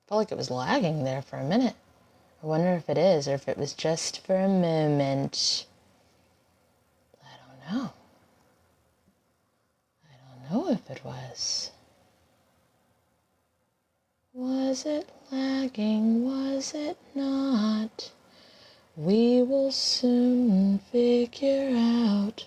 Felt like it was lagging there for a minute. I wonder if it is, or if it was just for a moment. I don't know. I don't know if it was. Was it lagging? Was it not? We will soon figure out.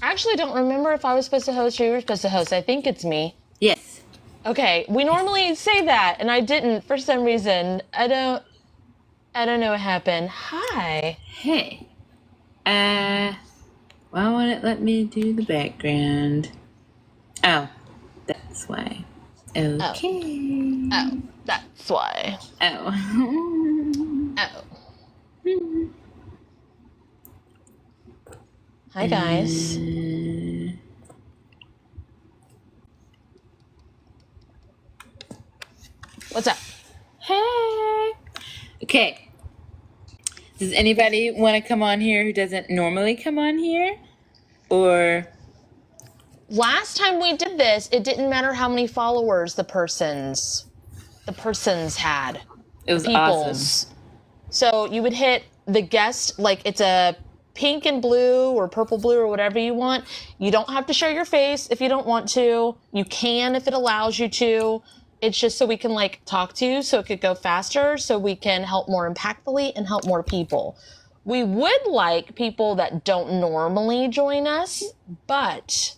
I actually don't remember if I was supposed to host or you were supposed to host. I think it's me. Yes. Okay, we normally say that, and I didn't for some reason. I don't know what happened. Hi. Hey. Why won't it let me do the background? Oh, that's why. Okay. Oh, that's why. Oh. Oh. Hi, guys. What's up? Hey. Okay. Does anybody want to come on here who doesn't normally come on here? Or Last time we did this, it didn't matter how many followers the persons had. it was awesome. So you would hit the guest, like it's a pink and blue or purple blue or whatever you want. You don't have to show your face if you don't want to. You can if it allows you to. It's just so we can like talk to you, so it could go faster, so we can help more impactfully and help more people. We would like people that don't normally join us, but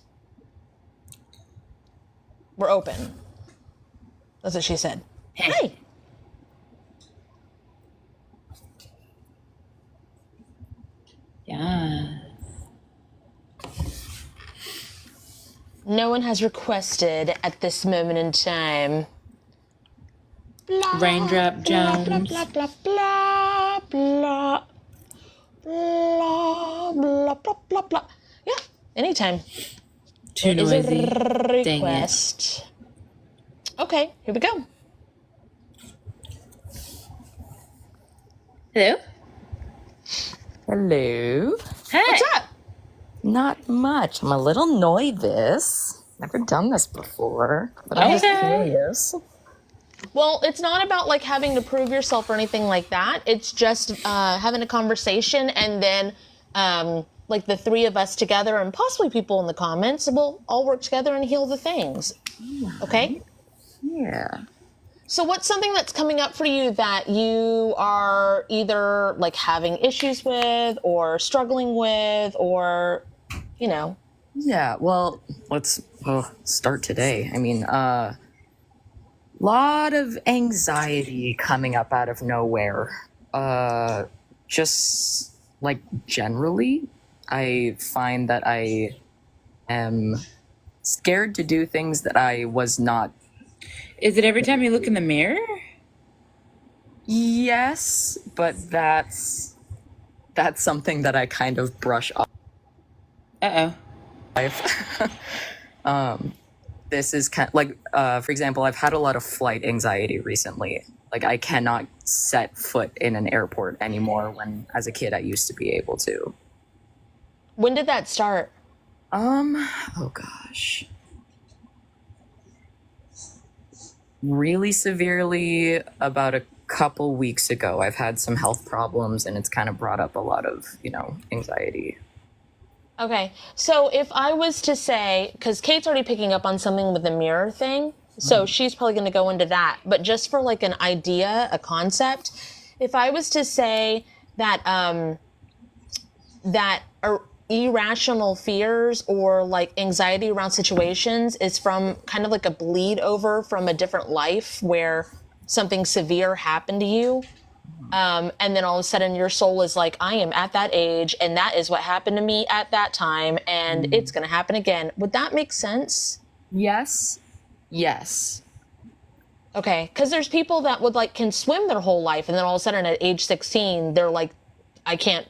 we're open. That's what she said. Hey. Yeah. No one has requested at this moment in time. Blah, Raindrop Jones. Blah, blah, blah, blah, blah, blah, blah, blah, blah. Yeah, anytime. Too There noisy. is a request. Okay, here we go. Hello? Hello. Hi. What's up? Not much. I'm a little nervous. Never done this before, but I'm just curious. Well, it's not about like having to prove yourself or anything like that. It's just having a conversation, and then like the three of us together, and possibly people in the comments, will all work together and heal the things. Okay? Yeah. So what's something that's coming up for you that you are either like having issues with or struggling with, or, you know? Yeah, well, let's start today. I mean, lot of anxiety coming up out of nowhere. Just like generally, I find that I am scared to do things that I was not. Is it every time you look in the mirror? Yes, but that's something that I kind of brush off. Uh-oh. This is kind of like, for example, I've had a lot of flight anxiety recently. Like, I cannot set foot in an airport anymore when, as a kid, I used to be able to. When did that start? Oh gosh. Really severely about a couple weeks ago. I've had some health problems, and it's kind of brought up a lot of, anxiety. Okay, so if I was to say, because Kate's already picking up on something with the mirror thing, so she's probably going to go into that. But just for like an idea, a concept, if I was to say that that irrational fears or like anxiety around situations is from kind of like a bleed over from a different life where something severe happened to you. And then all of a sudden your soul is like, I am at that age and that is what happened to me at that time and it's going to happen again. Would that make sense? Yes. Yes. Okay. Cause there's people that would like can swim their whole life. And then all of a sudden at age 16, they're like, I can't.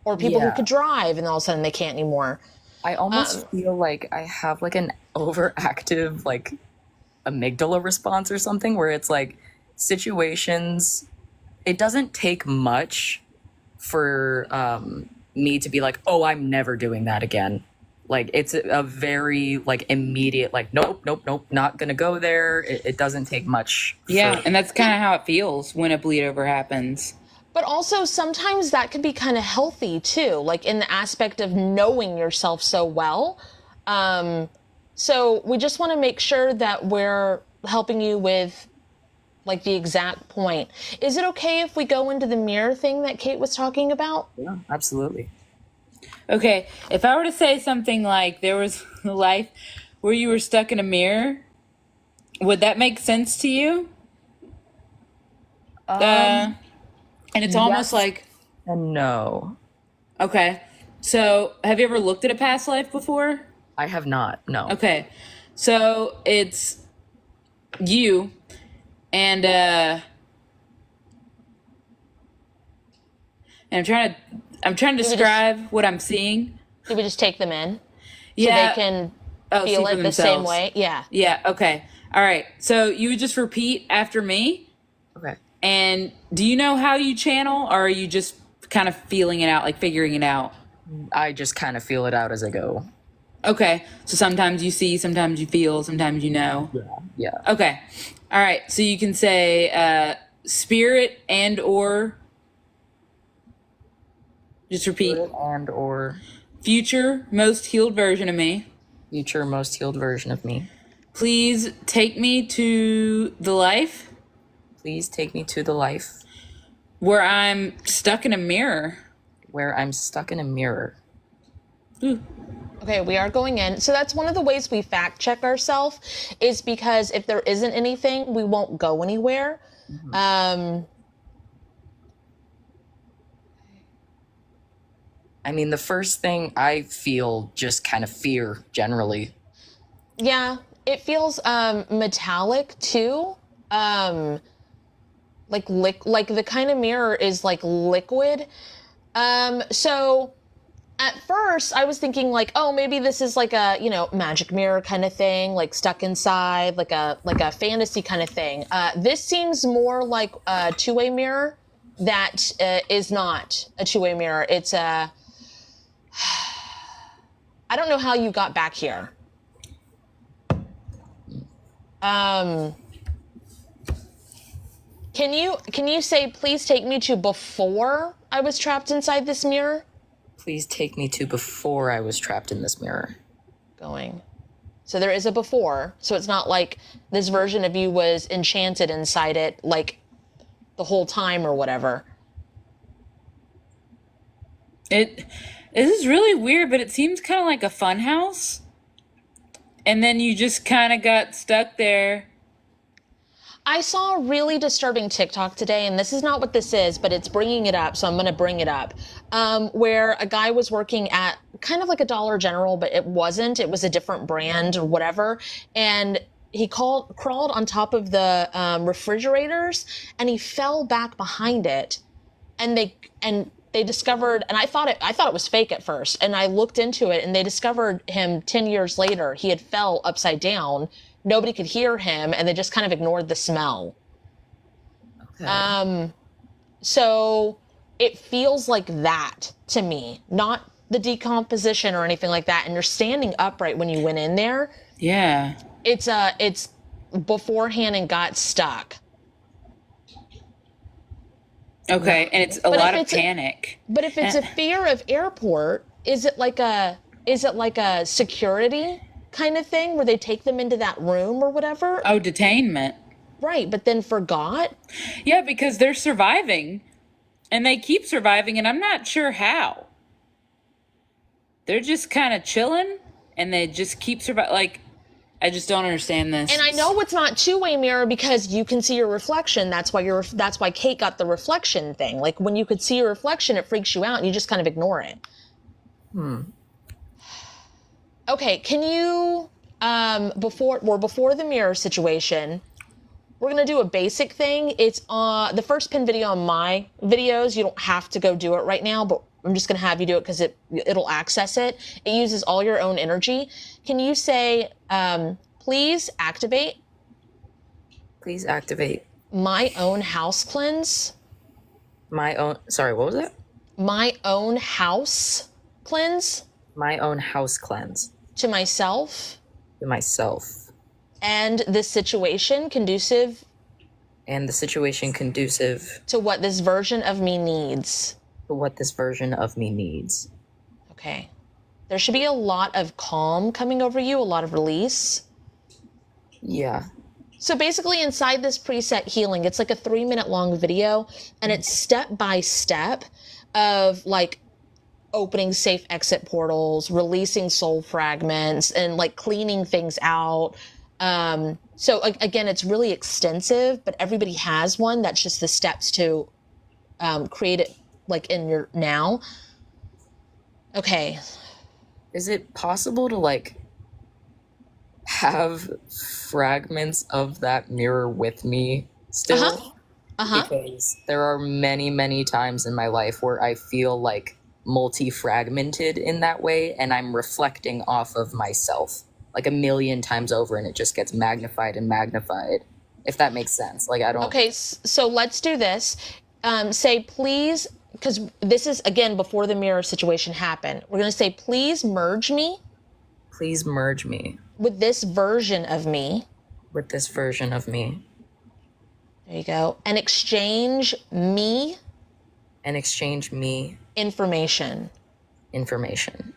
Or people who could drive and all of a sudden they can't anymore. I almost feel like I have like an overactive like amygdala response or something where it's like situations, it doesn't take much for me to be like, oh, I'm never doing that again. Like, it's a very, like, immediate, like, nope, nope, nope, not gonna go there. It doesn't take much. Yeah, and that's kind of how it feels when a bleed over happens. But also sometimes that can be kind of healthy too, like in the aspect of knowing yourself so well. So we just want to make sure that we're helping you with like the exact point. Is it okay if we go into the mirror thing that Kate was talking about? Yeah, absolutely. Okay, if I were to say something like there was a life where you were stuck in a mirror, would that make sense to you? And it's almost yes like, and no. okay, so have you ever looked at a past life before? I have not. No. Okay, so it's you, and I'm trying to describe what I'm seeing. Do we just take them in? So Yeah. they can Oh, see feel for it the same themselves. way? Yeah. Yeah. Okay. All right. So you would just repeat after me. Okay. And do you know how you channel, or are you just kind of feeling it out, like figuring it out? I just kind of feel it out as I go. Okay. So sometimes you see, sometimes you feel, sometimes you know. Yeah. Okay. All right. So you can say spirit and or. Just repeat. And or Future most healed version of me. future most healed version of me. Please take me to the life Please take me to the life where I'm stuck in a mirror. where I'm stuck in a mirror. Ooh. Okay, we are going in. So that's one of the ways we fact check ourselves, is because if there isn't anything, we won't go anywhere. I mean, the first thing I feel just kind of fear generally. Yeah, it feels metallic too. Like the kind of mirror is like liquid. So at first I was thinking like, oh, maybe this is like a, magic mirror kind of thing, like stuck inside, like a fantasy kind of thing. This seems more like a two-way mirror that is not a two-way mirror. It's a I don't know how you got back here. Can you say, please take me to before I was trapped inside this mirror? Please take me to before I was trapped in this mirror. Going. So there is a before. So it's not like this version of you was enchanted inside it like the whole time or whatever. This is really weird, but it seems kind of like a fun house. And then you just kind of got stuck there. I saw a really disturbing TikTok today, and this is not what this is, but it's bringing it up, so I'm going to bring it up, where a guy was working at kind of like a Dollar General, but it wasn't. It was a different brand or whatever, and he crawled on top of the refrigerators, and he fell back behind it, and they discovered, and I thought it was fake at first, and I looked into it, and they discovered him 10 years later. He had fell upside down. Nobody could hear him, and they just kind of ignored the smell. Okay. So it feels like that to me, not the decomposition or anything like that. And you're standing upright when you went in there. Yeah. It's beforehand and got stuck. Okay, and it's a lot of panic. But if it's a fear of airport, is it like a security kind of thing where they take them into that room or whatever? Oh, detainment. Right, but then forgot? Yeah, because they're surviving, and they keep surviving, and I'm not sure how. They're just kind of chilling, and they just keep surviving. Like, I just don't understand this. And I know it's not two-way mirror because you can see your reflection. That's why Kate got the reflection thing. Like, when you could see your reflection, it freaks you out, and you just kind of ignore it. Okay, can you, before the mirror situation, we're going to do a basic thing. It's the first pin video on my videos. You don't have to go do it right now, but I'm just going to have you do it because it'll access it. It uses all your own energy. Can you say, please activate? Please activate. My own house cleanse. My own. Sorry, what was it? My own house cleanse My own house cleanse to myself to myself, and this situation conducive and the situation conducive to what this version of me needs. to what this version of me needs. Okay. There should be a lot of calm coming over you, a lot of release. Yeah. So basically inside this preset healing, it's like a 3-minute long video, and it's step by step of like opening safe exit portals, releasing soul fragments, and like cleaning things out. So again, it's really extensive, but everybody has one. That's just the steps to create it like in your now. Okay. Is it possible to like have fragments of that mirror with me still? Because there are many, many times in my life where I feel like multi-fragmented in that way, and I'm reflecting off of myself like a million times over, and it just gets magnified and magnified, if that makes sense. Like, I don't... Okay, so let's do this. Say, please, because this is, again, before the mirror situation happened. We're going to say, please merge me Please merge me with this version of me. with this version of me. There you go. And exchange me And exchange me information. information.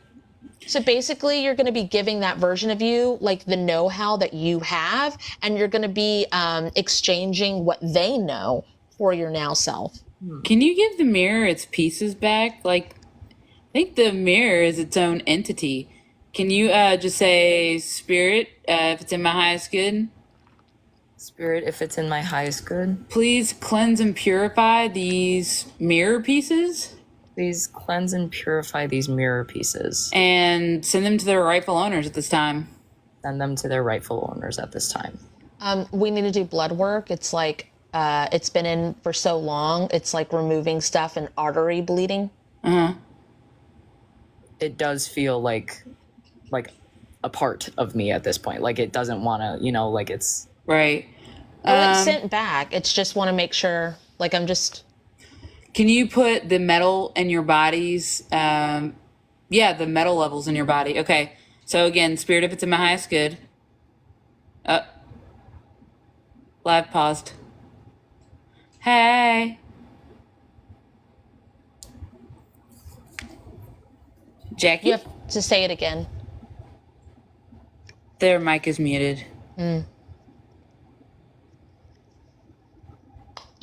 So basically, you're going to be giving that version of you like the know-how that you have, and you're going to be exchanging what they know for your now self. Can you give the mirror its pieces back? Like, I think the mirror is its own entity. Can you just say, Spirit, if it's in my highest good, Spirit, if it's in my highest good, please cleanse and purify these mirror pieces please cleanse and purify these mirror pieces. and send them to their rightful owners at this time. Send them to their rightful owners at this time. We need to do blood work. It's like it's been in for so long. It's like removing stuff and artery bleeding. It does feel like a part of me at this point. Like, it doesn't want to, you know, like it's... Right. Well, it's sent back. It's just want to make sure, like, I'm just... Can you put the metal in your bodies? The metal levels in your body. Okay. So again, Spirit, if it's in my highest good. Live paused. Hey. Jackie? You have to say it again. Their mic is muted. You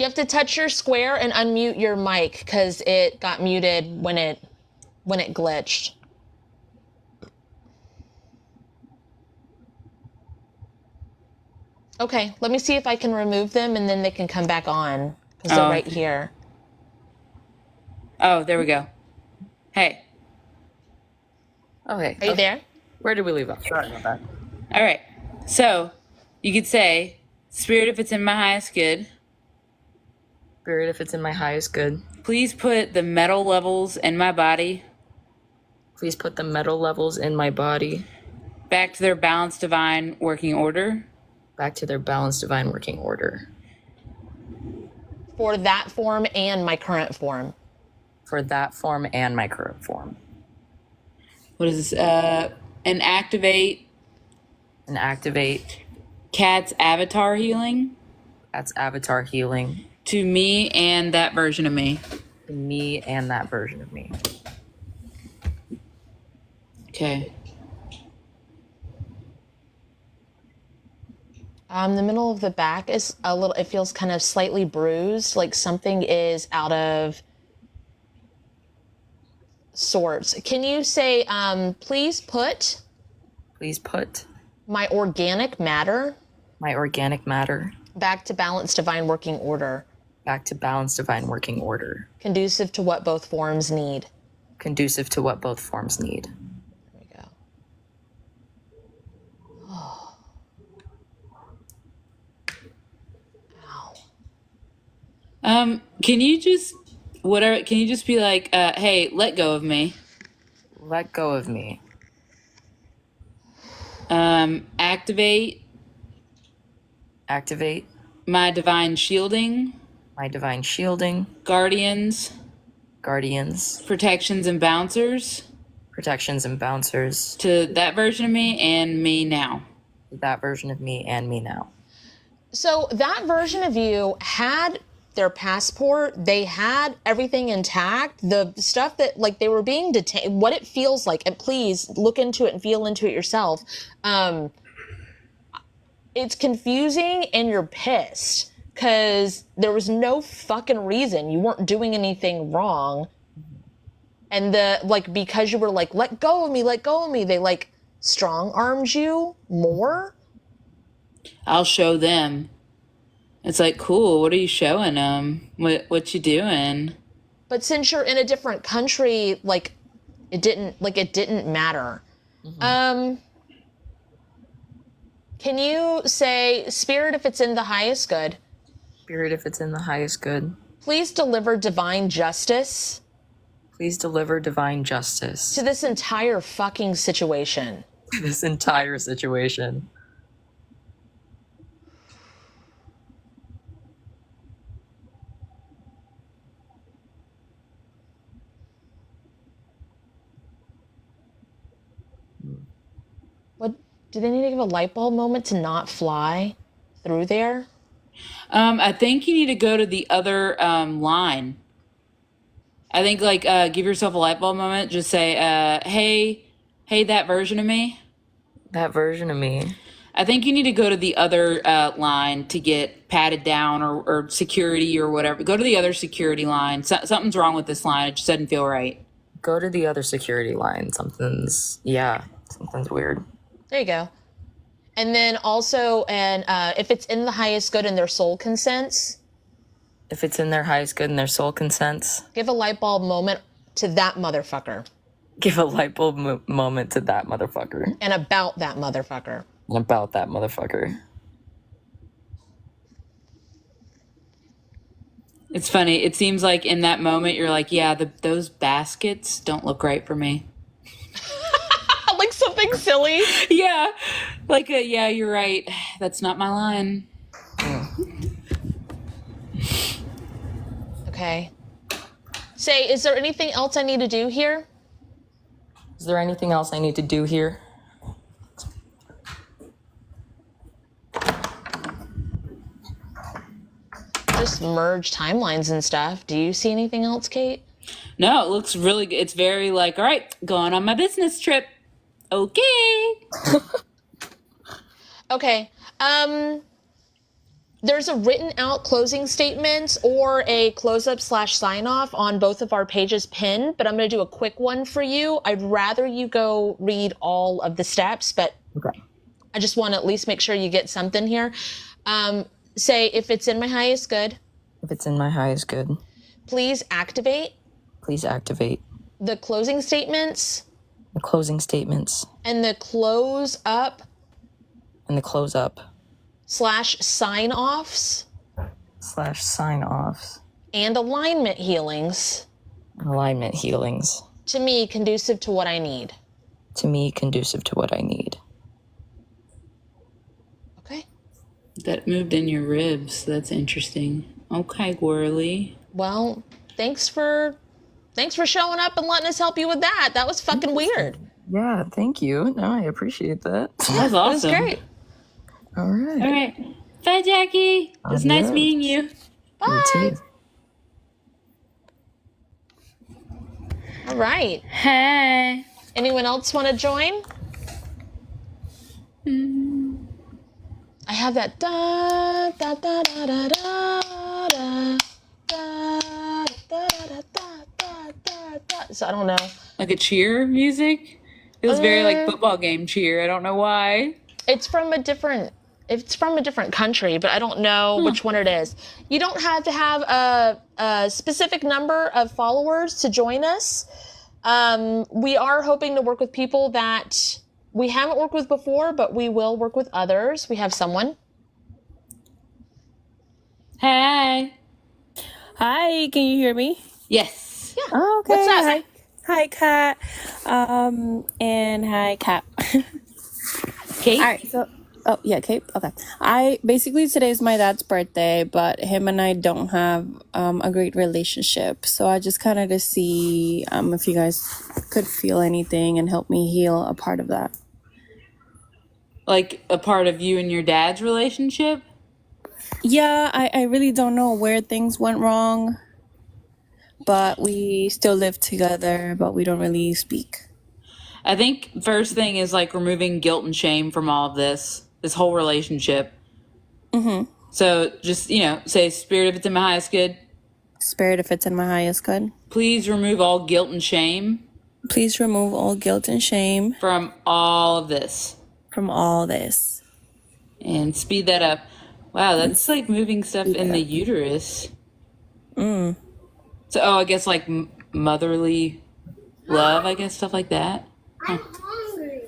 have to touch your square and unmute your mic because it got muted when it glitched. Okay, let me see if I can remove them and then they can come back on because they're right here. Oh, there we go. Hey. Okay. Are you there? Where did we leave off? Sorry about that. All right. So you could say, Spirit, if it's in my highest good, Spirit, if it's in my highest good, please put the metal levels in my body please put the metal levels in my body back to their balanced divine working order. back to their balanced divine working order. For that form and my current form. For that form and my current form. What is this? And activate Cat's avatar healing That's avatar healing to me and that version of me. to me and that version of me. Okay. The middle of the back is a little, it feels kind of slightly bruised, like something is out of sorts. Can you say, please put my organic matter my organic matter back to balanced divine working order, back to balanced divine working order, conducive to what both forms need. conducive to what both forms need. There we go. Ow. Can you just be like, hey, let go of me. Let go of me. Activate Activate my divine shielding, my divine shielding, guardians, guardians, protections, and bouncers protections, and bouncers to that version of me and me now. that version of me and me now. So that version of you had their passport, they had everything intact, the stuff that like they were being detained, what it feels like, and please look into it and feel into it yourself. It's confusing and you're pissed because there was no fucking reason. You weren't doing anything wrong. And because you were like, let go of me, they like strong armed you more. I'll show them. It's like, cool, what are you showing them? What you doing? But since you're in a different country, it didn't matter. Can you say, Spirit, if it's in the highest good? Spirit, if it's in the highest good. Please deliver divine justice. Please deliver divine justice. To this entire fucking situation. This entire situation. What, do they need to give a light bulb moment to not fly through there? I think you need to go to the other line. I think give yourself a light bulb moment. Just say, hey, that version of me. That version of me. I think you need to go to the other line to get patted down or security or whatever. Go to the other security line. Something's wrong with this line. It just doesn't feel right. Go to the other security line. Something's weird. There you go. And then also, if it's in the highest good and their soul consents. If it's in their highest good and their soul consents. Give a light bulb moment to that motherfucker. Give a light bulb moment to that motherfucker. And about that motherfucker. And about that motherfucker. It's funny. It seems like in that moment, you're like, yeah, those baskets don't look right for me. Like something silly. Yeah. Yeah, you're right. That's not my line. Okay. Say, is there anything else I need to do here? Is there anything else I need to do here? Just merge timelines and stuff. Do you see anything else, Kate? No, it looks really good. It's very all right, going on my business trip. Okay. Okay. There's a written out closing statement or a close-up / sign-off on both of our pages pinned, but I'm going to do a quick one for you. I'd rather you go read all of the steps, but Okay. I just want to at least make sure you get something here. Say, if it's in my highest good. If it's in my highest good. Please activate. Please activate. The closing statements. The closing statements. And the close up. And the close up. / sign-offs. / sign-offs. And alignment healings. Alignment healings. To me, conducive to what I need. To me, conducive to what I need. Okay. That moved in your ribs. That's interesting. Okay, Gwirly. Well, thanks for showing up and letting us help you with that. That was fucking weird. Yeah, thank you. No, I appreciate that. That's awesome. It was great. All right. All right. Bye, Jackie. It was nice meeting you. Bye. You too. All right. Hey. Anyone else want to join? I have that da da da da da da da da da da da da. So I don't know. Like a cheer music? It was very football game cheer. I don't know why. It's from a different country, but I don't know which one it is. You don't have to have a specific number of followers to join us. We are hoping to work with people that we haven't worked with before, but we will work with others. We have someone. Hey. Hi, can you hear me? Yes. Yeah. Oh, okay. What's up? Hi, Kat. And hi, Kat. Kate? All right. So, Oh, yeah, Kate. Okay. I basically today's my dad's birthday, but him and I don't have a great relationship. So I just kind of to see if you guys could feel anything and help me heal a part of that. Like a part of you and your dad's relationship? Yeah, I really don't know where things went wrong, but we still live together, but we don't really speak. I think first thing is like removing guilt and shame from all of this whole relationship. Mm-hmm. So just, say, Spirit, if it's in my highest good, Spirit, if it's in my highest good, please remove all guilt and shame please remove all guilt and shame from all of this from all this. and speed that up. Wow, that's like moving stuff in the uterus. Mm. So, I guess like motherly love, I guess, stuff like that. Huh. I'm hungry.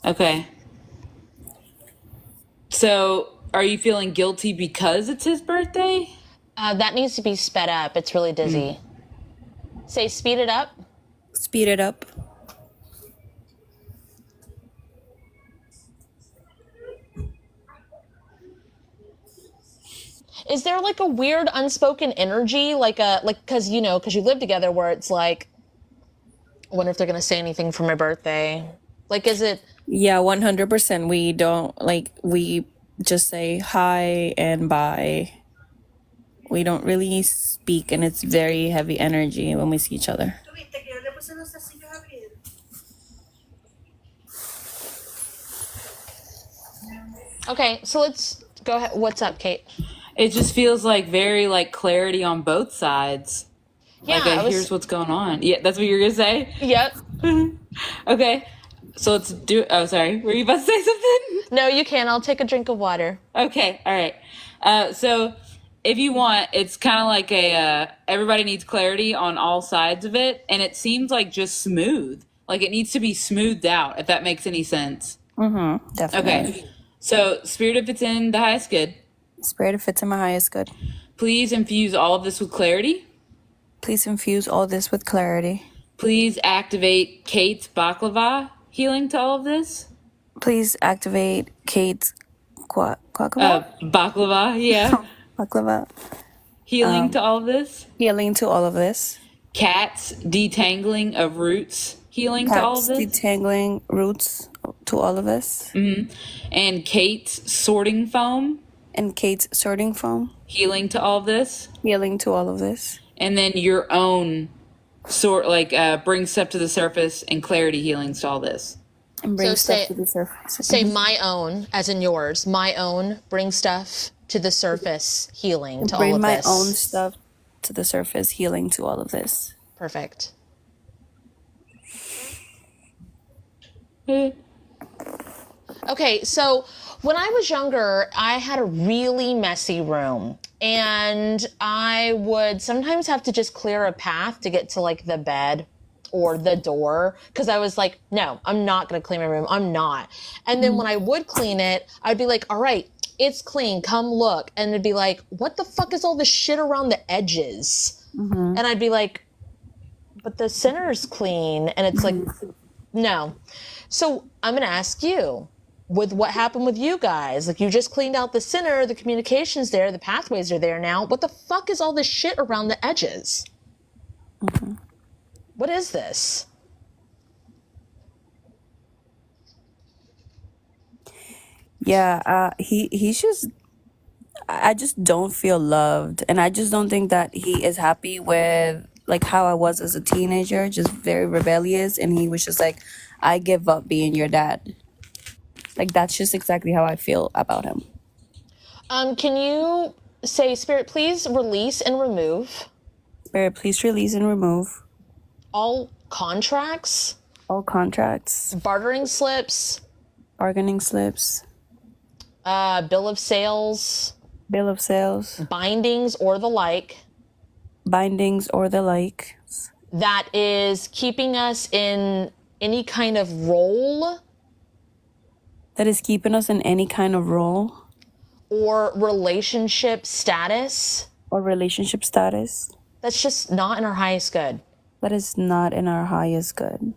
Okay. So, are you feeling guilty because it's his birthday? That needs to be sped up. It's really dizzy. Say speed it up. Speed it up. Is there like a weird unspoken energy, because you live together, where it's like, I wonder if they're gonna say anything for my birthday? Like, is it? Yeah, 100%. We don't we just say hi and bye. We don't really speak, and it's very heavy energy when we see each other. Okay, so let's go ahead. What's up, Kate? It just feels like very like clarity on both sides. Yeah, Like here's what's going on. Yeah, that's what you're gonna say? Yep. Okay. So let's do. Oh, sorry. Were you about to say something? No, you can. I'll take a drink of water. Okay. All right. So if you want, it's kind of like everybody needs clarity on all sides of it, and it seems like just smooth. Like it needs to be smoothed out, if that makes any sense. Mm-hmm. Definitely. Okay. So, Spirit, if it's in the highest good, Spirit, if it's in my highest good, please infuse all of this with clarity. please infuse all this with clarity. Please activate Kate's baklava healing to all of this. Please activate Kate's baklava? Baklava, yeah. Baklava. Healing to all of this. Healing to all of this. Cat's detangling of roots healing to all of Cats this. detangling roots to all of this. And Kate's sorting foam And Kate's sorting foam. healing to all of this. Healing to all of this. And then your own bring stuff to the surface and clarity healings to all this. And bring So stuff to the surface. Say my own, as in yours. My own. Bring stuff to the surface. Healing to all Bring of my this. own stuff to the surface. Healing to all of this. Perfect. Okay, so when I was younger, I had a really messy room, and I would sometimes have to just clear a path to get to like the bed or the door, because I was like, no, I'm not going to clean my room. I'm not. And then when I would clean it, I'd be like, all right, it's clean. Come look. And it'd be like, what the fuck is all this shit around the edges? And I'd be like, but the center's clean. And it's like, no. So I'm going to ask you, with what happened with you guys, like you just cleaned out the center, the communication's there, the pathways are there now. What the fuck is all this shit around the edges? What is this? Yeah, he's just, I just don't feel loved, and I just don't think that he is happy with like how I was as a teenager, just very rebellious, and he was just like, I give up being your dad. Like that's just exactly how I feel about him. Can you say, Spirit, please release and remove Spirit, please release and remove all contracts, all contracts, bartering slips, bargaining slips, bill of sales, bill of sales, bindings, or the like, bindings, or the like, that is keeping us in any kind of role that is keeping us in any kind of role or relationship status or relationship status that's just not in our highest good. that is not in our highest good.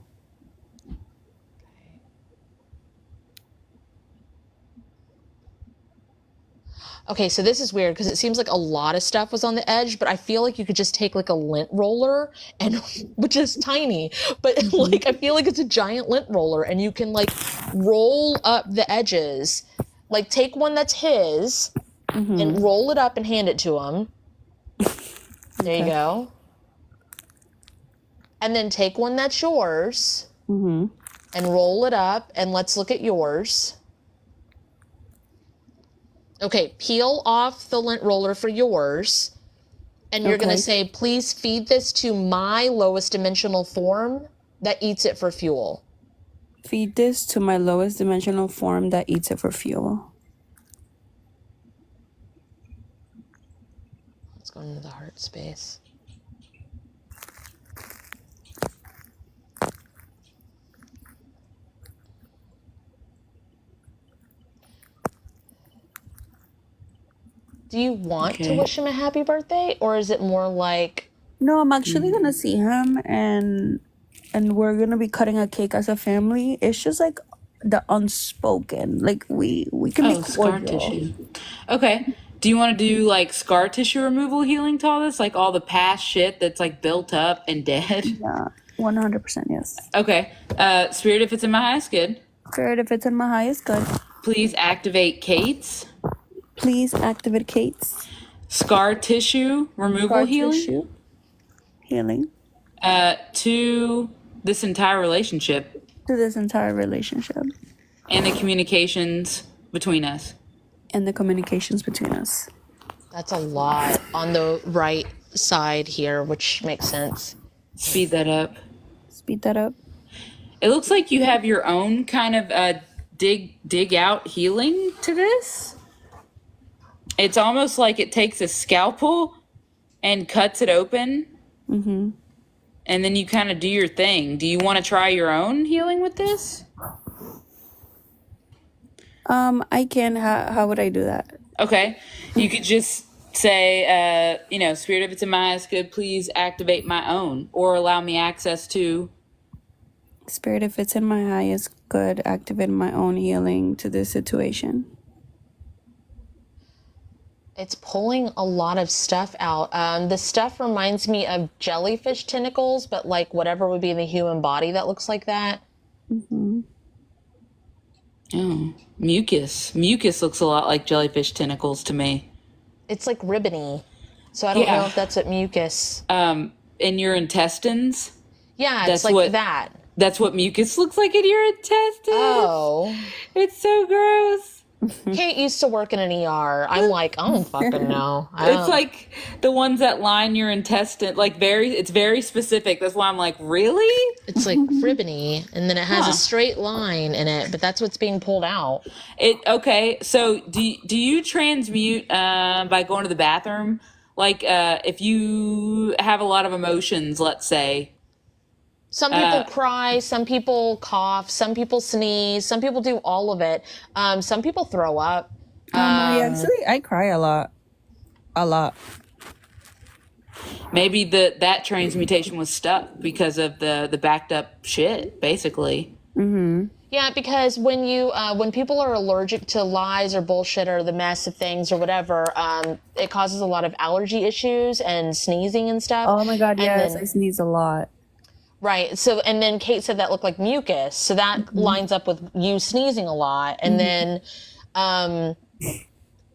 Okay, so this is weird because it seems like a lot of stuff was on the edge, but I feel like you could just take like a lint roller and which is tiny, but like I feel like it's a giant lint roller and you can like roll up the edges. Like take one that's his and roll it up and hand it to him. There you Okay. go. And then take one that's yours and roll it up and let's look at yours. Okay, peel off the lint roller for yours. And you're going Okay. to say, please feed this to my lowest dimensional form that eats it for fuel. Feed this to my lowest dimensional form that eats it for fuel. Let's go into the heart space. Do you want to Okay. wish him a happy birthday? Or is it more like, No, I'm actually gonna see him, and we're gonna be cutting a cake as a family. It's just like the unspoken. Like we can be Oh, scar cordial. tissue. Okay. Do you want to do like scar tissue removal healing to all this? Like all the past shit that's like built up and dead? Yeah, 100% yes. Okay. Spirit, if it's in my highest good, Spirit, if it's in my highest good, please activate Kate's please activate Kate's scar tissue removal scar healing tissue healing to this entire relationship to this entire relationship and the communications between us. and the communications between us. that's a lot on the right side here, which makes sense. Speed that up. Speed that up. It looks like you have your own kind of dig out healing to this. It's almost like it takes a scalpel and cuts it open. And then you kind of do your thing. Do you want to try your own healing with this? I can. How would I do that? Okay. You could just say, Spirit, if it's in my highest good, please activate my own or allow me access to. Spirit, if it's in my highest good, activate my own healing to this situation. It's pulling a lot of stuff out. The stuff reminds me of jellyfish tentacles, but like whatever would be in the human body that looks like that. Oh, mucus. Mucus looks a lot like jellyfish tentacles to me. It's like ribbony. So I don't know if that's what mucus. In your intestines. Yeah, That's it's like what- that. That's what mucus looks like in your intestines. Oh. It's so gross. Kate used to work in an ER. I'm like, I don't fucking know. It's like the ones that line your intestine, like it's very specific. That's why I'm like, really? It's like ribbony, and then it has a straight line in it, but that's what's being pulled out. Okay. So do you transmute by going to the bathroom? Like if you have a lot of emotions, let's say. Some people cry, some people cough, some people sneeze, some people do all of it. Some people throw up. Actually, I cry a lot. A lot. Maybe that transmutation was stuck because of the backed up shit, basically. Yeah, because when people are allergic to lies or bullshit or the mess of things or whatever, it causes a lot of allergy issues and sneezing and stuff. Oh my god, And yes, then- I sneeze a lot. Right. So, and then Kate said that looked like mucus. So that lines up with you sneezing a lot. And then, I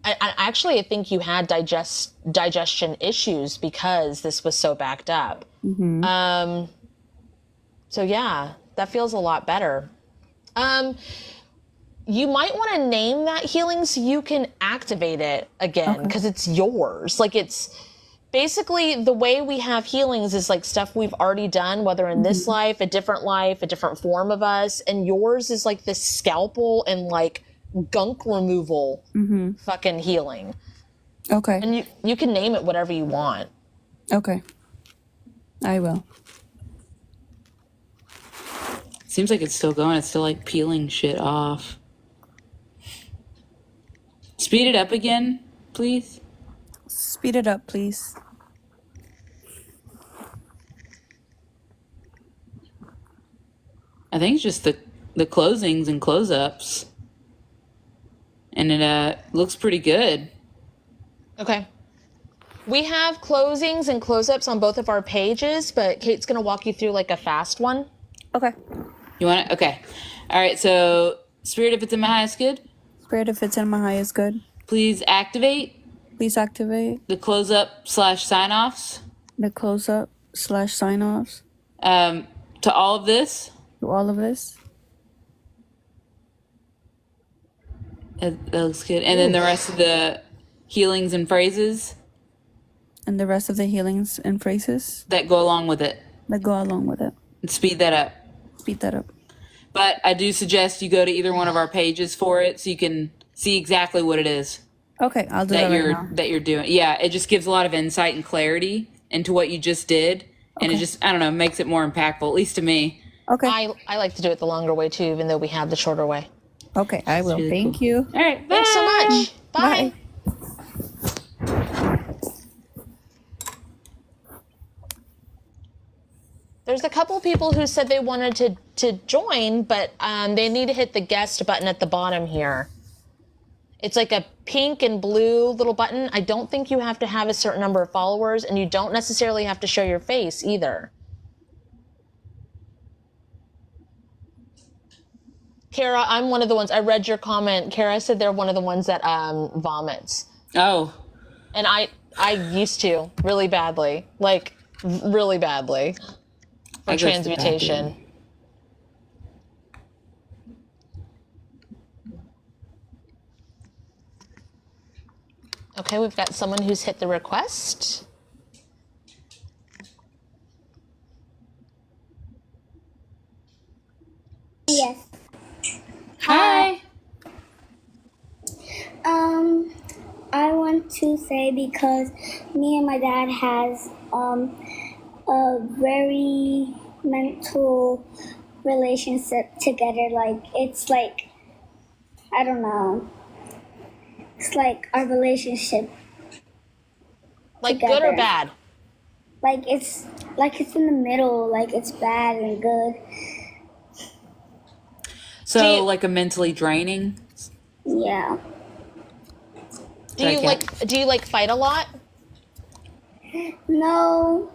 actually think you had digestion issues because this was so backed up. So yeah, that feels a lot better. You might want to name that healing so you can activate it again because it's yours. Like it's basically the way we have healings is like stuff we've already done, whether in this life, a different form of us. And yours is like this scalpel and like gunk removal fucking healing. Okay. And you can name it whatever you want. Okay. I will. Seems like it's still going. It's still like peeling shit off. Speed it up again, please. Speed it up, please. I think it's just the closings and close ups. And it looks pretty good. Okay. We have closings and close-ups on both of our pages, but Kate's going to walk you through like a fast one. Okay. You want it? Okay. All right. So, Spirit, if it's in my highest good, Spirit, if it's in my highest good, please activate please activate the close-up/sign-offs the close-up / sign-offs to all of this. to all of this. That looks good. And then the rest of the healings and phrases And the rest of the healings and phrases that go along with it. that go along with it. And speed that up. Speed that up. But I do suggest you go to either one of our pages for it so you can see exactly what it is Okay, I'll do that right now. that you're doing. Yeah, it just gives a lot of insight and clarity into what you just did. And it Okay. just, I don't know, makes it more impactful, at least to me. Okay. I like to do it the longer way too, even though we have the shorter way. Okay, I will. really Thank cool. you. All right. Bye. Thanks so much. Bye. There's a couple people who said they wanted to join, but they need to hit the guest button at the bottom here. It's like a pink and blue little button. I don't think you have to have a certain number of followers, and you don't necessarily have to show your face either. Kara, I'm one of the ones, I read your comment. Kara said they're one of the ones that vomits. Oh, And I used to really badly, like really badly for I go to the transmutation. bathroom. Okay, we've got someone who's hit the request. Yes. Hi. I want to say because me and my dad has a very mental relationship together. Like it's like I don't know. It's like our relationship. Like good or Together. bad? Like it's in the middle. Like it's bad and good. So, Do you- like a mentally draining? Yeah. Do you Okay. like fight a lot? No.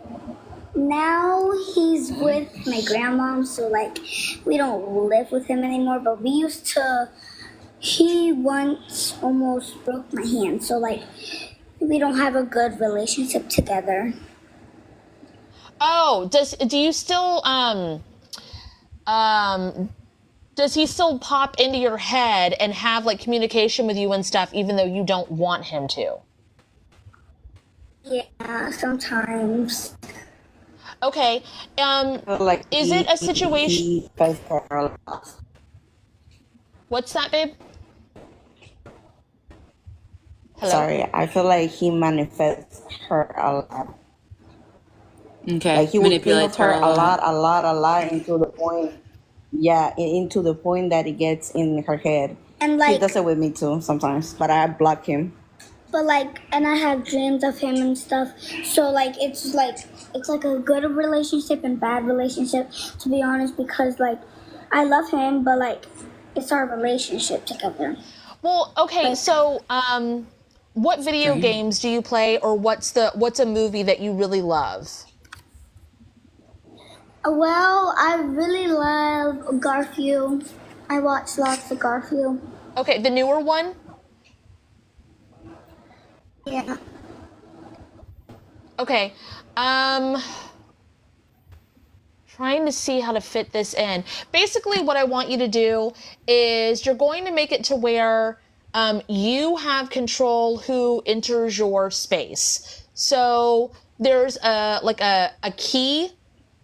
Now he's with my grandmom, so like we don't live with him anymore. But we used to. He once almost broke my hand, so like we don't have a good relationship together. Oh, do you still does he still pop into your head and have like communication with you and stuff even though you don't want him to? Yeah, sometimes. Okay. Like Is it a situation? he fights her a lot. What's that, babe? Hello? Sorry, I feel like he manifests her a lot. Okay. Like he would think Manipulates of her her a lot, into the point. Yeah, into the point that it gets in her head. And He like, does it with me too sometimes, but I block him. but like, and I have dreams of him and stuff. So like, it's like a good relationship and bad relationship, to be honest, because like, I love him, but like, it's our relationship together. Well, okay, so what video games do you play, or what's a movie that you really love? Well, I really love Garfield. I watch lots of Garfield. Okay, the newer one? Yeah. Okay. Trying to see how to fit this in. Basically, what I want you to do is you're going to make it to where you have control who enters your space. So there's a key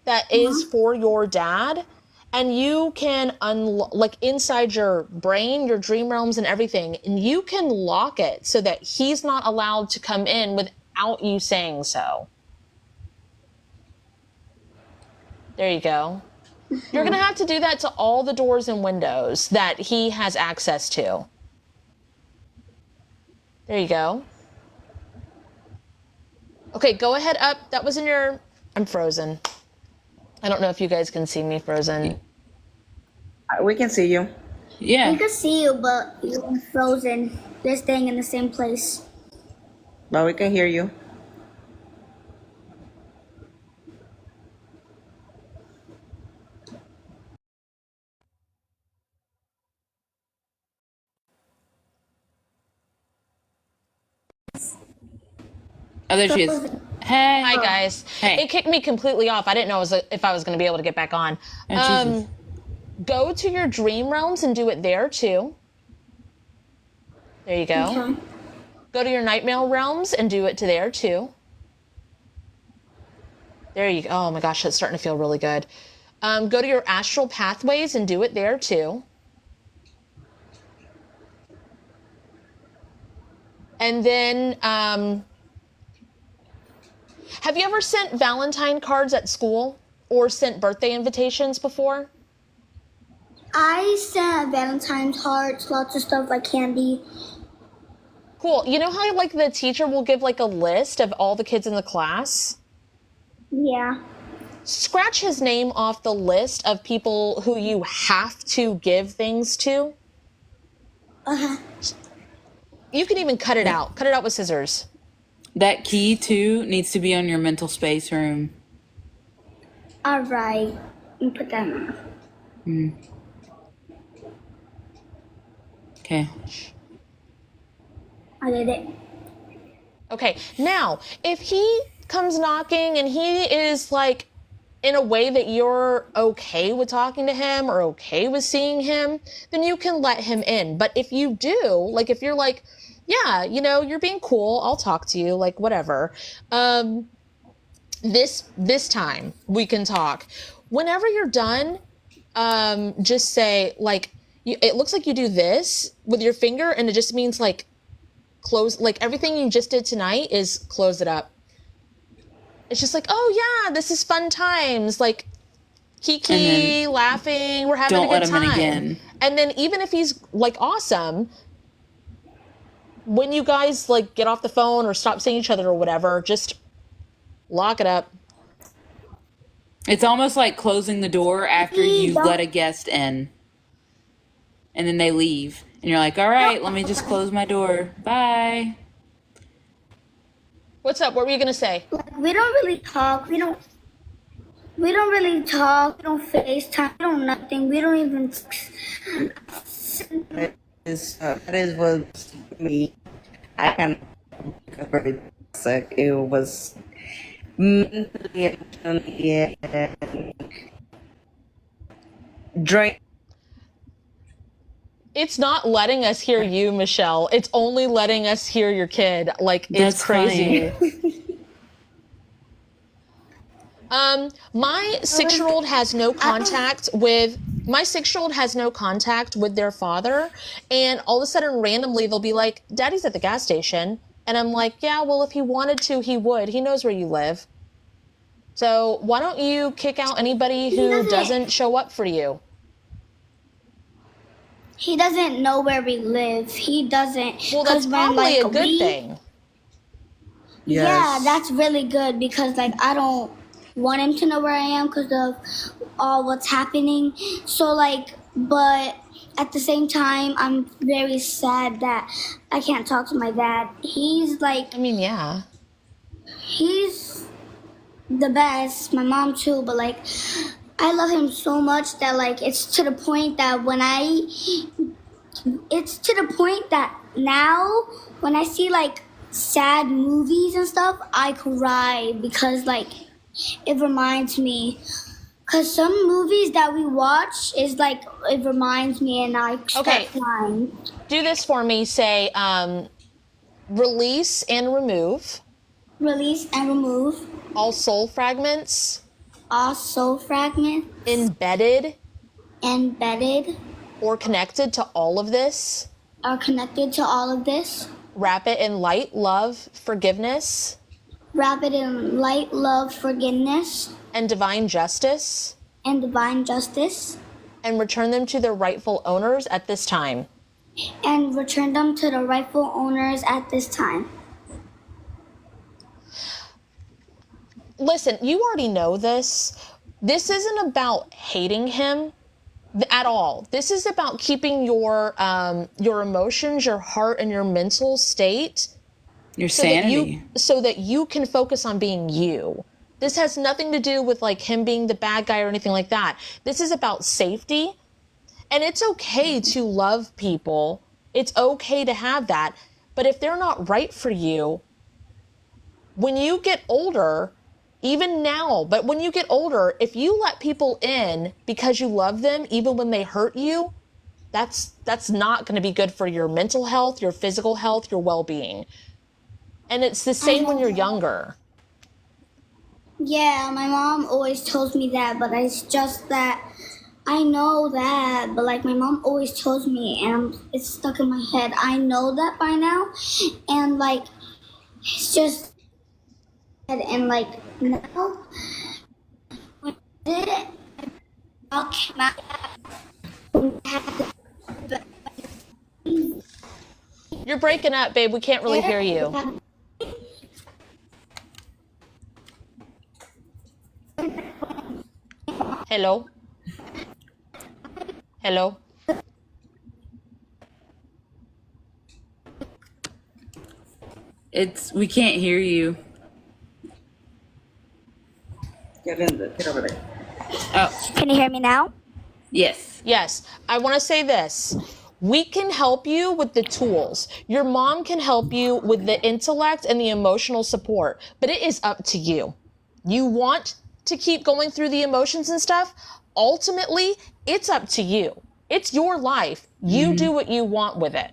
that is for your dad, and you can like inside your brain, your dream realms and everything, and you can lock it so that he's not allowed to come in without you saying so. There you go. You're going to have to do that to all the doors and windows that he has access to. There you go. Okay, go ahead up. That was in your... I'm frozen. I don't know if you guys can see me frozen. We can see you. We Yeah. can see you, but you're frozen. You're staying in the same place. But we can hear you. Oh, there she is. Hey. Hi guys. Hey. It kicked me completely off. I didn't know if I was going to be able to get back on. Oh, Jesus. Go to your dream realms and do it there too. There you go. Okay. Go to your nightmare realms and do it to there too. There you go. Oh my gosh, that's starting to feel really good. Go to your astral pathways and do it there too. And then, have you ever sent Valentine cards at school or sent birthday invitations before? I sent Valentine's hearts, lots of stuff like candy. Cool. You know how like the teacher will give like a list of all the kids in the class? Yeah. Scratch his name off the list of people who you have to give things to. Uh-huh. You can even cut it out. Cut it out with scissors. That key, too, needs to be on your mental space room. All right. You put that on. Okay. I did it. Okay, now, if he comes knocking and he is like in a way that you're okay with talking to him or okay with seeing him, then you can let him in. But if you do, like if you're like, yeah, you know, you're being cool, I'll talk to you, like whatever. This time we can talk. Whenever you're done, just say like, it looks like you do this with your finger, and it just means like close, like everything you just did tonight is close it up. It's just like, oh yeah, this is fun times, like kiki, laughing, we're having a Don't let good him in time. again. And then even if he's like awesome, when you guys like get off the phone or stop seeing each other or whatever, just lock it up. It's almost like closing the door after you let a guest in. And then they leave. And you're like, all right, let me just close my door. Bye. What's up? What were you gonna say? Like, we don't really talk. We don't really talk. We don't FaceTime. We don't nothing. We don't even. That is what me. I can very sick. It was mentally, emotionally, and drain. It's not letting us hear you, Michelle. It's only letting us hear your kid. Like, it's That's crazy. funny. My 6-year-old has no contact with their father, and all of a sudden randomly they'll be like, Daddy's at the gas station, and I'm like, yeah, well, if he wanted to, he would. He knows where you live. So why don't you kick out anybody who doesn't show up for you? He doesn't know where we live. He doesn't. Well, that's 'cause when, probably like, a good thing. Yes. Yeah, that's really good because like I don't want him to know where I am because of all what's happening. So like, but at the same time, I'm very sad that I can't talk to my dad. He's like, I mean, yeah. he's the best. My mom too, but like, I love him so much that like it's to the point that now when I see like sad movies and stuff, I cry because like it reminds me. Cause some movies that we watch is like it reminds me, and I start Okay. crying. Do this for me. Say, release and remove Release and remove all soul fragments all soul fragments embedded embedded or connected to all of this. are connected to all of this. Wrap it in light, love, forgiveness, Wrap it in light, love, forgiveness, and divine justice, and divine justice, and return them to their rightful owners at this time. and return them to the rightful owners at this time. Listen, you already know this. This isn't about hating him at all. This is about keeping your emotions, your heart, and your mental state Your so that sanity. you can focus on being you. This has nothing to do with like him being the bad guy or anything like that. This is about safety. And it's okay to love people. It's okay to have that. But if they're not right for you, when you get older, even now, but when you get older, if you let people in because you love them, even when they hurt you, that's not going to be good for your mental health, your physical health, your well-being. And it's the same when you're younger. Yeah, my mom always tells me that, but it's just that I know that, but like my mom always tells me, and it's stuck in my head. I know that by now, and like it's just, and like now, when I did it, I came out. You're breaking up, babe. We can't really hear you. Hello? Hello? We can't hear you. Get over there. Oh, Can you hear me now? yes. Yes. I want to say this. We can help you with the tools. Your mom can help you with the intellect and the emotional support, but it is up to you. You want to keep going through the emotions and stuff? Ultimately, it's up to you. It's your life. You do what you want with it.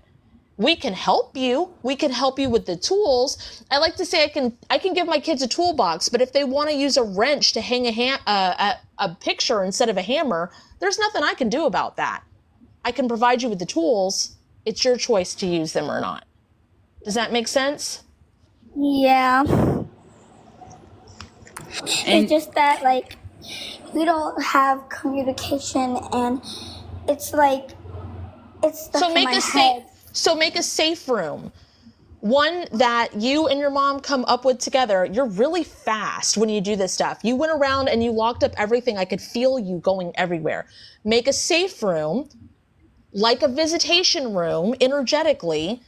We can help you. We can help you with the tools. I like to say I can give my kids a toolbox, but if they want to use a wrench to hang a picture instead of a hammer, there's nothing I can do about that. I can provide you with the tools. It's your choice to use them or not. Does that make sense? Yeah. And It's just that like we don't have communication, and it's like it's stuck So in make my a head. make a safe room. One that you and your mom come up with together. You're really fast when you do this stuff. You went around and you locked up everything. I could feel you going everywhere. Make a safe room, like a visitation room, energetically,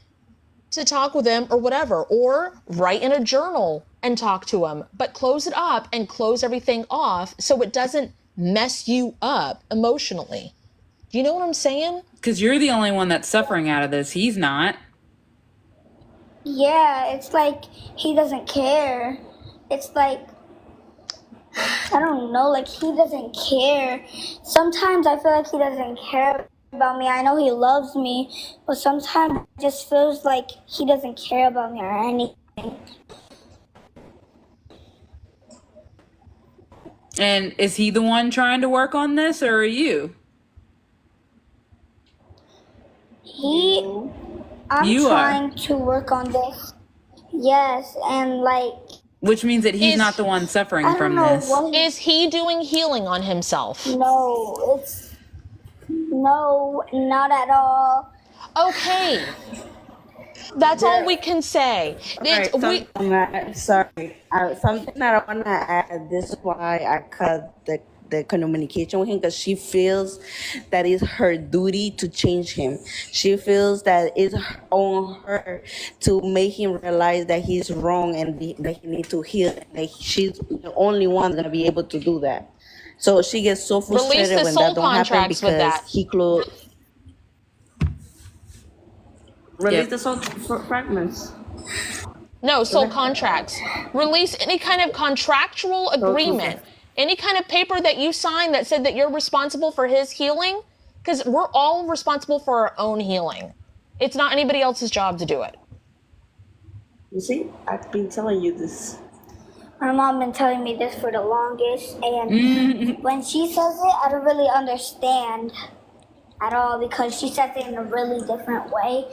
to talk with him or whatever. Or write in a journal and talk to him. But close it up and close everything off so it doesn't mess you up emotionally. Do you know what I'm saying? because you're the only one that's suffering out of this. He's not. Yeah, it's like he doesn't care. It's like I don't know, like he doesn't care. Sometimes I feel like he doesn't care about me. I know he loves me, but sometimes it just feels like he doesn't care about me or anything. And is he the one trying to work on this, or are you? I'm You are. trying to work on this. Yes, and like Which means that he's Is- not the one suffering I don't from know this. what. Is he doing healing on himself? No, not at all. Okay. That's all we can say. Right, something that I want to add. This is why I cut the communication with him, because she feels that it's her duty to change him. She feels that it's on her to make him realize that he's wrong and that he needs to heal. That she's the only one gonna be able to do that. So she gets so Release frustrated the when soul that don't happen contracts with because that. he closed. Release Yep. the soul fragments. No, soul contracts. Release any kind of contractual agreement, any kind of paper that you sign that said that you're responsible for his healing, because we're all responsible for our own healing. It's not anybody else's job to do it. You see, I've been telling you this. My mom been telling me this for the longest, and when she says it, I don't really understand at all because she says it in a really different way.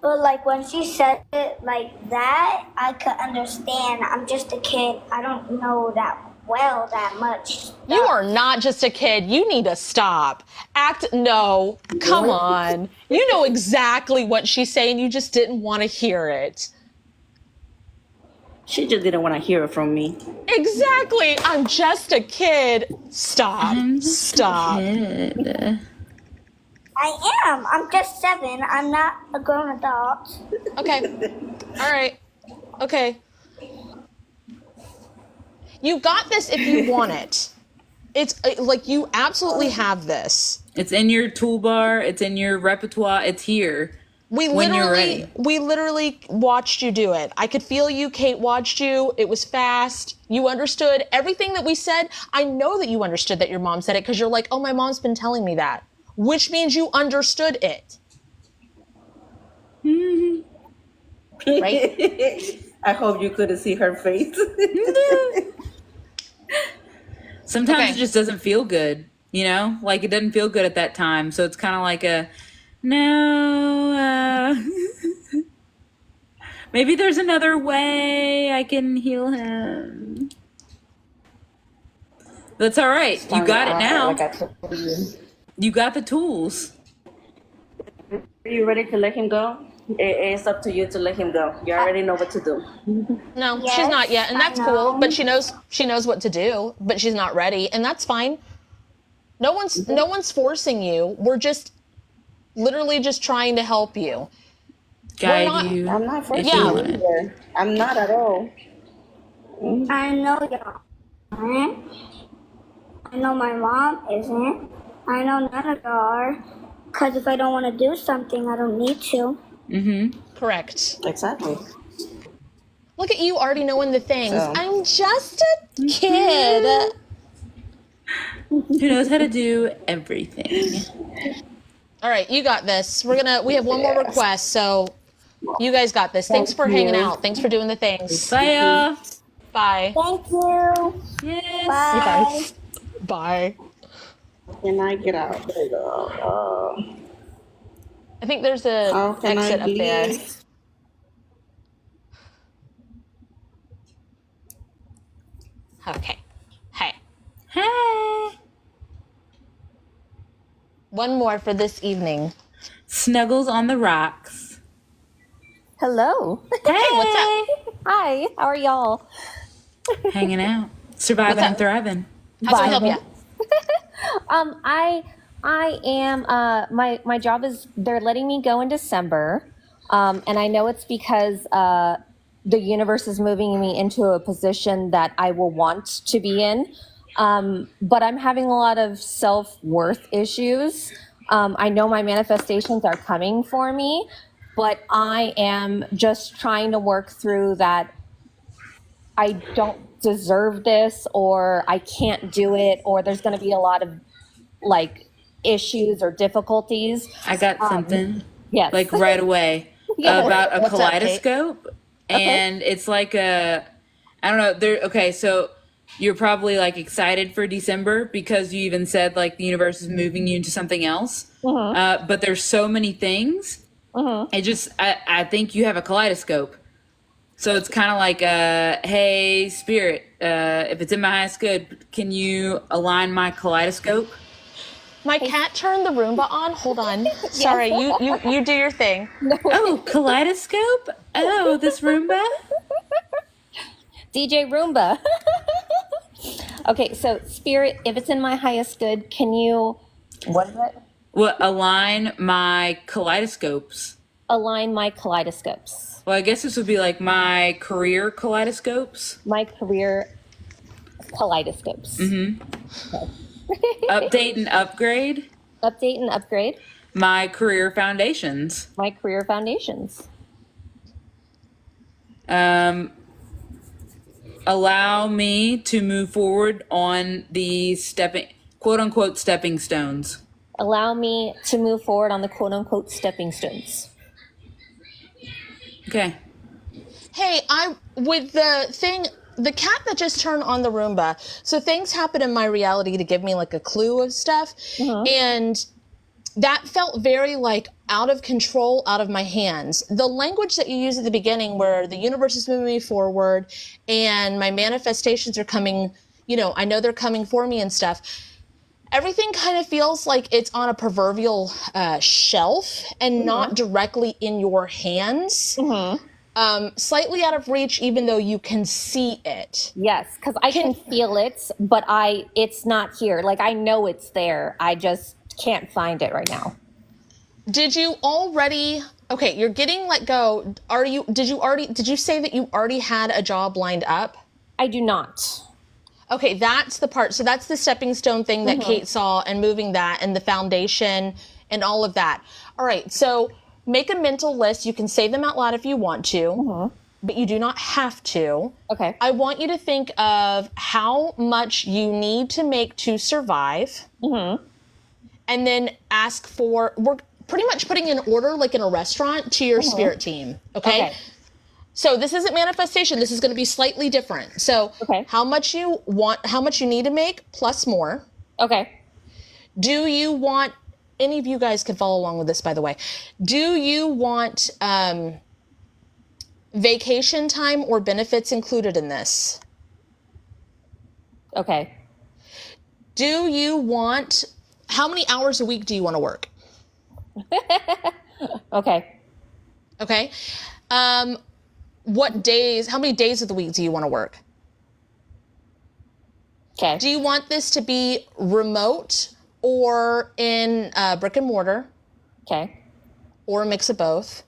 But like when she said it like that, I could understand. I'm just a kid. I don't know that much. You are not just a kid. You need to stop. No, come on. You know exactly what she's saying. You just didn't want to hear it. She just didn't want to hear it from me. Exactly. I'm just a kid. Stop. Stop. I am. I'm just 7. I'm not a grown adult. Okay. All right. Okay. You got this if you want it. It's like you absolutely have this. It's in your toolbar. It's in your repertoire. It's here. We When you're ready. literally watched you do it. I could feel you. Kate watched you. It was fast. You understood everything that we said. I know that you understood that your mom said it because you're like, oh, my mom's been telling me that, which means you understood it. Right? I hope you couldn't see her face. Sometimes Okay. it just doesn't feel good, you know? Like it doesn't feel good at that time. So it's kind of like a, no, maybe there's another way I can heal him. That's all right. You got it now. Like I told you. You got the tools. Are you ready to let him go? It's up to you to let him go. You already know what to do. No, Yes, she's not yet, and I that's cool. know. But she knows what to do, but she's not ready, and that's fine. No one's forcing you. We're just literally just trying to help you. Guide not- you. I'm not forcing if you Yeah. want you it. either. I'm not at all. I know y'all aren't. I know my mom isn't. I know none of y'all are. Because if I don't want to do something, I don't need to. Mm-hmm. Correct. Exactly. Look at you already knowing the things. So- I'm just a kid. Who knows how to do everything. All right, you got this. We have one more request, so you guys got this. Thanks for hanging out. Thanks for doing the things. Bye, y'all. Bye. Thank you. Yes. Bye. Bye. Can I get out? There you go. I think there's a How can I exit up there. leave? Okay. Hey. Hey. One more for this evening. Snuggles on the rocks. Hello. Hey. What's up? Hi. How are y'all? Hanging out. Surviving What's and up? thriving. How can I help you? I am my job is they're letting me go in December. And I know it's because the universe is moving me into a position that I will want to be in. But I'm having a lot of self-worth issues. I know my manifestations are coming for me, but I am just trying to work through that. I don't deserve this, or I can't do it, or there's going to be a lot of like issues or difficulties. I got something. Yes. Like right away Yeah. about a What's up, Kate? kaleidoscope. And it's like I don't know. Okay, so you're probably like excited for December because you even said like the universe is moving you into something else. But there's so many things. I think you have a kaleidoscope. So it's kind of like, hey, spirit, if it's in my highest good, can you align my kaleidoscope? My cat turned the Roomba on. Hold on. Sorry, you do your thing. Oh, kaleidoscope? Oh, this Roomba? DJ Roomba. Okay, so spirit, if it's in my highest good, can you what is it? Well, align my kaleidoscopes. Align my kaleidoscopes. Well, I guess this would be like my career kaleidoscopes. My career kaleidoscopes. Update and upgrade Update and upgrade my career foundations. my career foundations. Allow me to move forward on the quote unquote stepping stones. Allow me to move forward on the quote unquote stepping stones. Okay. Hey, with the cat that just turned on the Roomba. So things happen in my reality to give me like a clue of stuff. And that felt very like out of control, out of my hands. The language that you use at the beginning where the universe is moving me forward and my manifestations are coming, I know they're coming for me and stuff. Everything kind of feels like it's on a proverbial shelf and not directly in your hands. Slightly out of reach, even though you can see it. Yes, because I can feel it, but it's not here. Like I know it's there. I just can't find it right now. Did you already Okay, you're getting let go. Did you say that you already had a job lined up? I do not. Okay, that's the part. So that's the stepping stone thing that Kate saw, and moving that and the foundation and all of that. All right, so make a mental list. You can say them out loud if you want to, but you do not have to. Okay. I want you to think of how much you need to make to survive, and then ask for, we're pretty much putting in order like in a restaurant to your spirit team, okay? So this isn't manifestation. This is going to be slightly different. So how much you want, how much you need to make plus more. Okay. Do you want, any of you guys can follow along with this, by the way. Do you want vacation time or benefits included in this? Okay. Do you want, how many hours a week do you want to work? Okay. Okay. What days, how many days of the week do you want to work? Okay. Do you want this to be remote or in brick and mortar? Okay. Or a mix of both?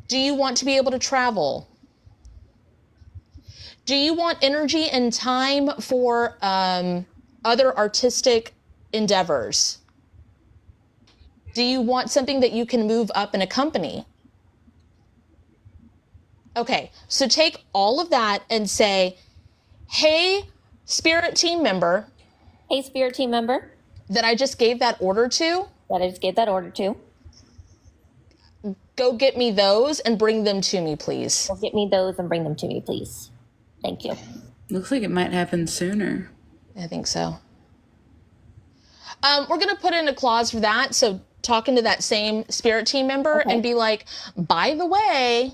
Do you want to be able to travel? Do you want energy and time for other artistic endeavors? Do you want something that you can move up in a company? Okay, so take all of that and say, hey, spirit team member. Hey, spirit team member. That I just gave that order to. That I just gave that order to. Go get me those and bring them to me, please. Go get me those and bring them to me, please. Thank you. Looks like it might happen sooner. I think so. We're going to put in a clause for that. So talking to that same spirit team member and be like, by the way,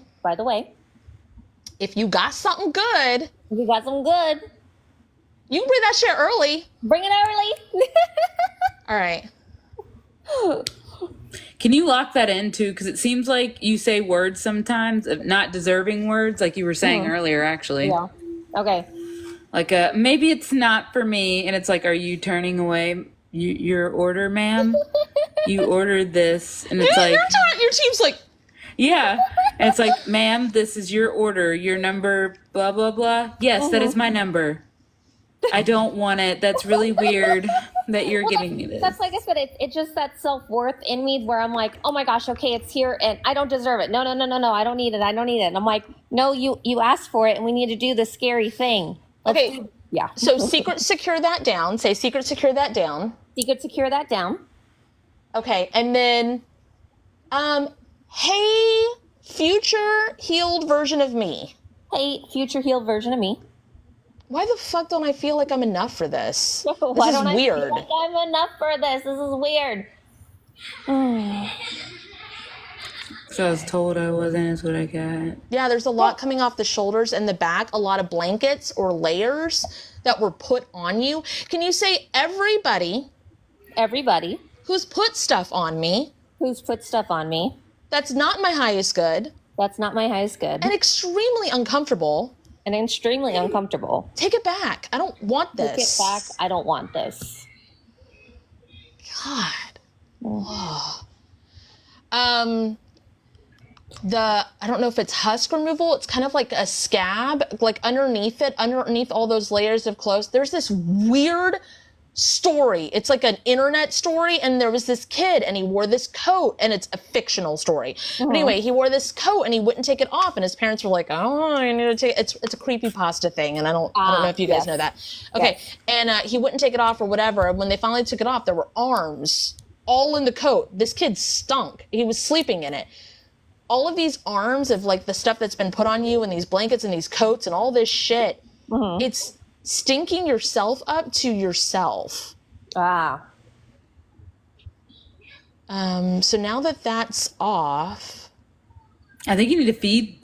if you got something good, you can bring that shit early. Bring it early. All right. Can you lock that in too? Because it seems like you say words sometimes, not deserving words, like you were saying earlier, actually. Yeah. Okay. Like, maybe it's not for me, and it's like, are you turning away your order, ma'am? You ordered this, and it's like your team's like, yeah, and it's like, ma'am, this is your order, your number, blah blah blah. Yes, that is my number. I don't want it. That's really weird that you're giving me this. That's like I said, it's just that self-worth in me where I'm like, oh my gosh, okay, it's here and I don't deserve it. No, I don't need it. And I'm like, no, you asked for it and we need to do the scary thing. Yeah. So secret secure that down. Say secret secure that down. Secret secure that down. Okay, and then, hey, future healed version of me. Hey, future healed version of me. Why the fuck don't I feel like I'm enough for this? This Why is don't I weird. feel like I'm enough for this? This is weird. So I was told I wasn't, is what I got. Yeah, there's a lot coming off the shoulders and the back, a lot of blankets or layers that were put on you. Can you say everybody who's put stuff on me that's not my highest good and extremely uncomfortable, take it back. I don't want this. Take it back. I don't want this. God. Oh. I don't know if it's husk removal. It's kind of like a scab, like underneath all those layers of clothes. There's this weird story. It's like an internet story, and there was this kid and he wore this coat, and it's a fictional story. But anyway, he wore this coat and he wouldn't take it off, and his parents were like, oh, you need to take it. It's a creepypasta thing, and I don't know if you guys know that. Okay. Yes. And he wouldn't take it off or whatever. And when they finally took it off, there were arms all in the coat. This kid stunk. He was sleeping in it. All of these arms of like the stuff that's been put on you and these blankets and these coats and all this shit, it's stinking yourself up to yourself. So now that that's off, I think you need to feed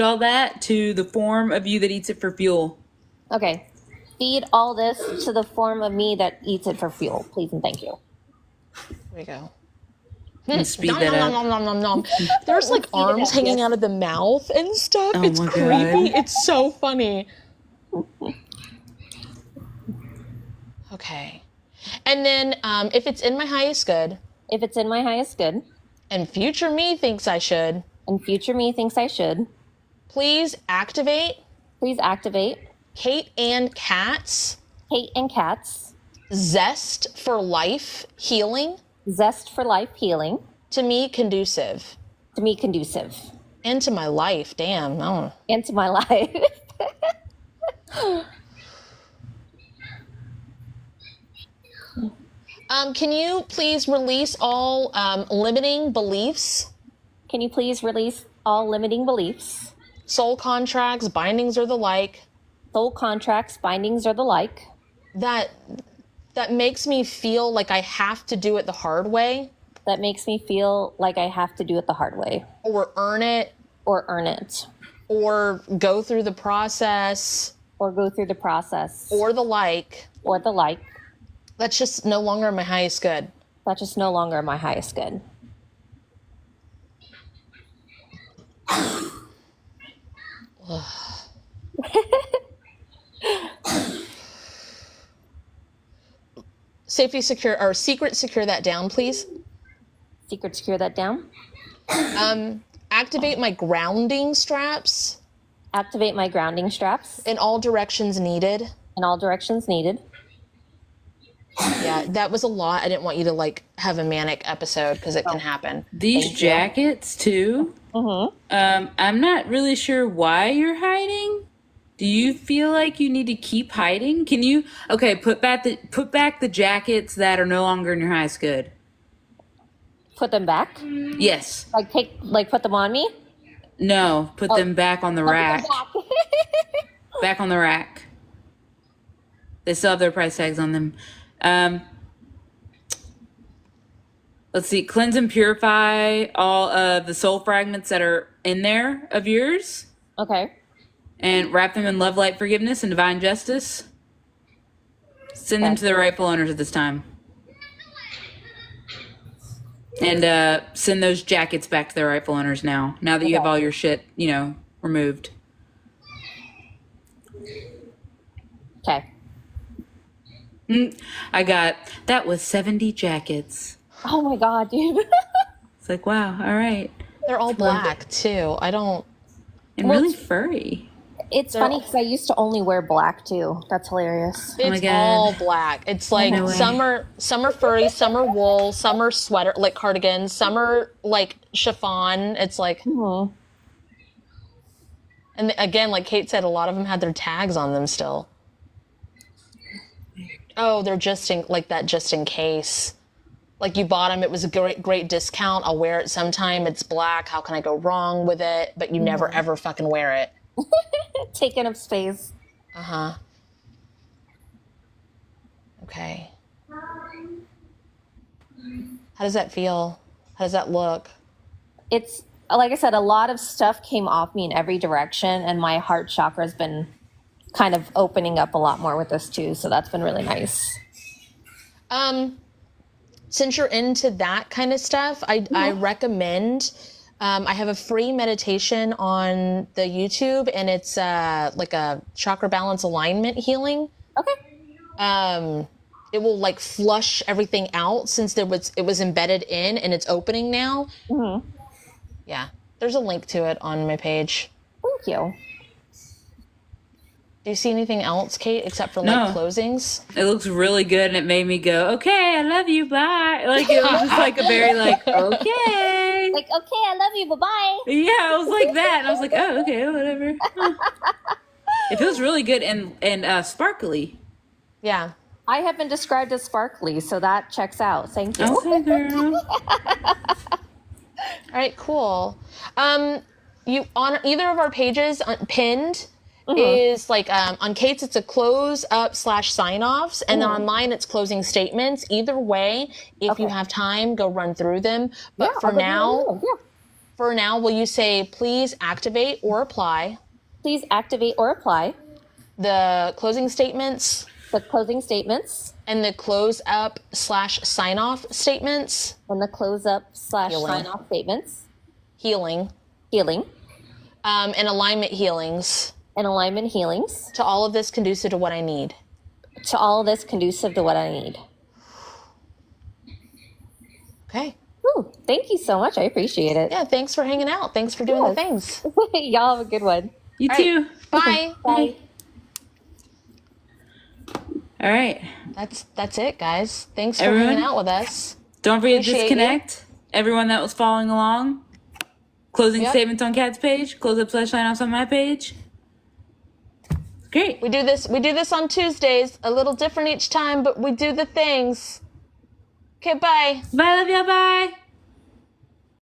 all that to the form of you that eats it for fuel. Okay. Feed all this to the form of me that eats it for fuel, please and thank you. Here we go. And speed that up. There's like arms hanging out of the mouth and stuff. It's creepy. God. It's so funny. Okay. And then if it's in my highest good. And and future me thinks I should. and future me thinks I should. Please activate Please activate Kate and Kat's Kate and Kat's Zest for Life Healing Zest for Life Healing to me conducive. to me conducive And to my life. Damn. Oh. into my life. Can you please release all limiting beliefs, Can you please release all limiting beliefs, soul contracts, bindings, or the like soul contracts, bindings, or the like that makes me feel like I have to do it the hard way that makes me feel like I have to do it the hard way or earn it or earn it or go through the process or go through the process or the like. or the like. That's just no longer my highest good. That's just no longer my highest good. Safety secure or secret secure that down, please. Secret secure that down. Activate my grounding straps Activate my grounding straps in all directions needed. in all directions needed. Yeah, that was a lot. I didn't want you to like have a manic episode because it can happen. These jackets too. I'm not really sure why you're hiding. Do you feel like you need to keep hiding? Can you put back the jackets that are no longer in your highest good? Put them back. Yes. Put them on me. No, put them back on the rack. Back on the rack. They still have their price tags on them. Let's see. Cleanse and purify all of the soul fragments that are in there of yours. Okay. And wrap them in love, light, forgiveness, and divine justice. Send them to their rightful owners at this time. And send those jackets back to their rightful owners now that you have all your shit, removed. Okay. That was 70 jackets. Oh my god, dude. It's like, wow, all right. They're all black too. I don't. And really furry. It's funny because I used to only wear black too. That's hilarious. It's God. all black. It's like No way. some are furry, some are wool, some are sweater like cardigans, some are like chiffon. It's like, and again, like Kate said, a lot of them had their tags on them still. Oh, they're just in case. Like you bought them, it was a great discount. I'll wear it sometime. It's black. How can I go wrong with it? But you never ever fucking wear it. Taking up space. Okay. How does that feel? How does that look? It's like I said, a lot of stuff came off me in every direction, and my heart chakra has been kind of opening up a lot more with this too. So that's been really nice. Since you're into that kind of stuff, I recommend. I have a free meditation on the YouTube, and it's like a chakra balance alignment healing. Okay. It will like flush everything out since it was embedded in, and it's opening now. Yeah, there's a link to it on my page. Thank you. Do you see anything else, Kate, except for like closings? It looks really good, and it made me go, okay, I love you, bye. Like, it was just like a very okay. Like, okay, I love you, bye-bye. Yeah, I was like that. And I was like, oh, okay, whatever. It feels really good and sparkly. Yeah. I have been described as sparkly, so that checks out. Thank you. Okay, girl. All right, cool. You on either of our pages pinned is like on Kate's it's a close up / sign offs, and then on mine it's closing statements. Either way, if you have time, go run through them. But for now, will you say please activate or apply Please activate or apply the closing statements the closing statements and the close up / sign off statements, and the close up / sign off statements, healing, healing, and alignment healings. and alignment healings. To all of this conducive to what I need. To all this conducive to what I need. Okay. Ooh, thank you so much. I appreciate it. Yeah, thanks for hanging out. Thanks for doing the things. Y'all have a good one. You All too. right, bye. Bye. All right. That's it, guys. Thanks for Everyone? hanging out with us. Don't forget to Appreciate disconnect. Everyone that was following along. Closing Yep. statements on Kat's page. Close up / sign offs on my page. Great. We do this on Tuesdays, a little different each time, but we do the things. Okay, bye. Bye, love y'all. Bye.